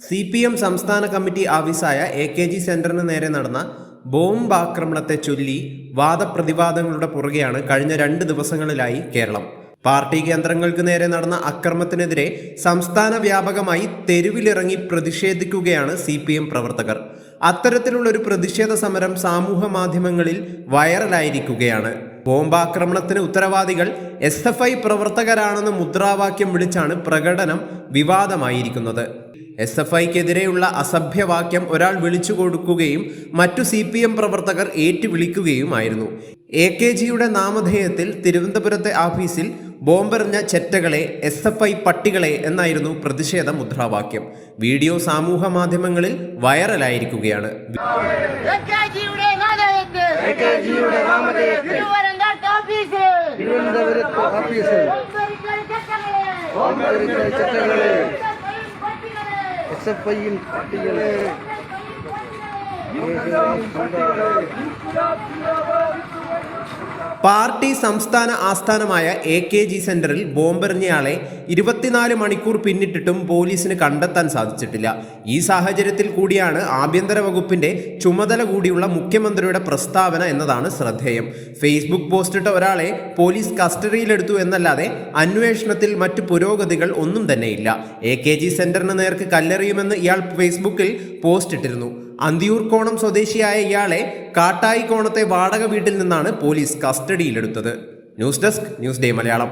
CPM സംസ്ഥാന committee ആഫീസായ AKG സെന്ററിന് നേരെ നടന്ന ബോംബ് ആക്രമണത്തെ ചൊല്ലി വാദപ്രതിവാദങ്ങളുടെ പുറകെയാണ് കഴിഞ്ഞ 2 ദിവസങ്ങളിലായി കേരളം. പാർട്ടി കേന്ദ്രങ്ങൾക്ക് നേരെ നടന്ന അക്രമത്തിനെതിരെ സംസ്ഥാന വ്യാപകമായി തെരുവിലിറങ്ങി പ്രതിഷേധിക്കുകയാണ് CPM പ്രവർത്തകർ. അത്തരത്തിലുള്ളൊരു പ്രതിഷേധ സമരം സമൂഹ മാധ്യമങ്ങളിൽ വൈറലായിരിക്കുകയാണ്. ബോംബാക്രമണത്തിന് ഉത്തരവാദികൾ SFI പ്രവർത്തകരാണെന്ന് മുദ്രാവാക്യം വിളിച്ചാണ് പ്രകടനം വിവാദമായിരിക്കുന്നത്. SFIക്കെതിരെയുള്ള അസഭ്യവാക്യം ഒരാൾ വിളിച്ചു കൊടുക്കുകയും മറ്റു CPM പ്രവർത്തകർ ഏറ്റുവിളിക്കുകയുമായിരുന്നു. AKGയുടെ നാമധേയത്തിൽ തിരുവനന്തപുരത്തെ ആഫീസിൽ ബോംബെറിഞ്ഞ ചെറ്റകളെ, SFI പട്ടികളെ എന്നായിരുന്നു പ്രതിഷേധ മുദ്രാവാക്യം. വീഡിയോ സമൂഹ മാധ്യമങ്ങളിൽ വൈറലായിരിക്കുകയാണ്. പാർട്ടി സംസ്ഥാന ആസ്ഥാനമായ AKG സെന്ററിൽ ബോംബെറിഞ്ഞയാളെ 24 മണിക്കൂർ പിന്നിട്ടിട്ടും പോലീസിന് കണ്ടെത്താൻ സാധിച്ചിട്ടില്ല. ഈ സാഹചര്യത്തിൽ കൂടിയാണ് ആഭ്യന്തര വകുപ്പിന്റെ ചുമതല കൂടിയുള്ള മുഖ്യമന്ത്രിയുടെ പ്രസ്താവന എന്നതാണ് ശ്രദ്ധേയം. ഫേസ്ബുക്ക് പോസ്റ്റിട്ട ഒരാളെ പോലീസ് കസ്റ്റഡിയിലെടുത്തു എന്നല്ലാതെ അന്വേഷണത്തിൽ മറ്റു പുരോഗതികൾ ഒന്നും തന്നെയില്ല. AKG സെന്ററിന് നേർക്ക് കല്ലെറിയുമെന്ന് ഇയാൾ ഫേസ്ബുക്കിൽ പോസ്റ്റ് ഇട്ടിരുന്നു. അന്തിയൂർക്കോണം സ്വദേശിയായ ഇയാളെ കാട്ടായിക്കോണത്തെ വാടക വീട്ടിൽ നിന്നാണ് പോലീസ് കസ്റ്റഡിയിലെടുത്തത്. News desk, news day Malayalam.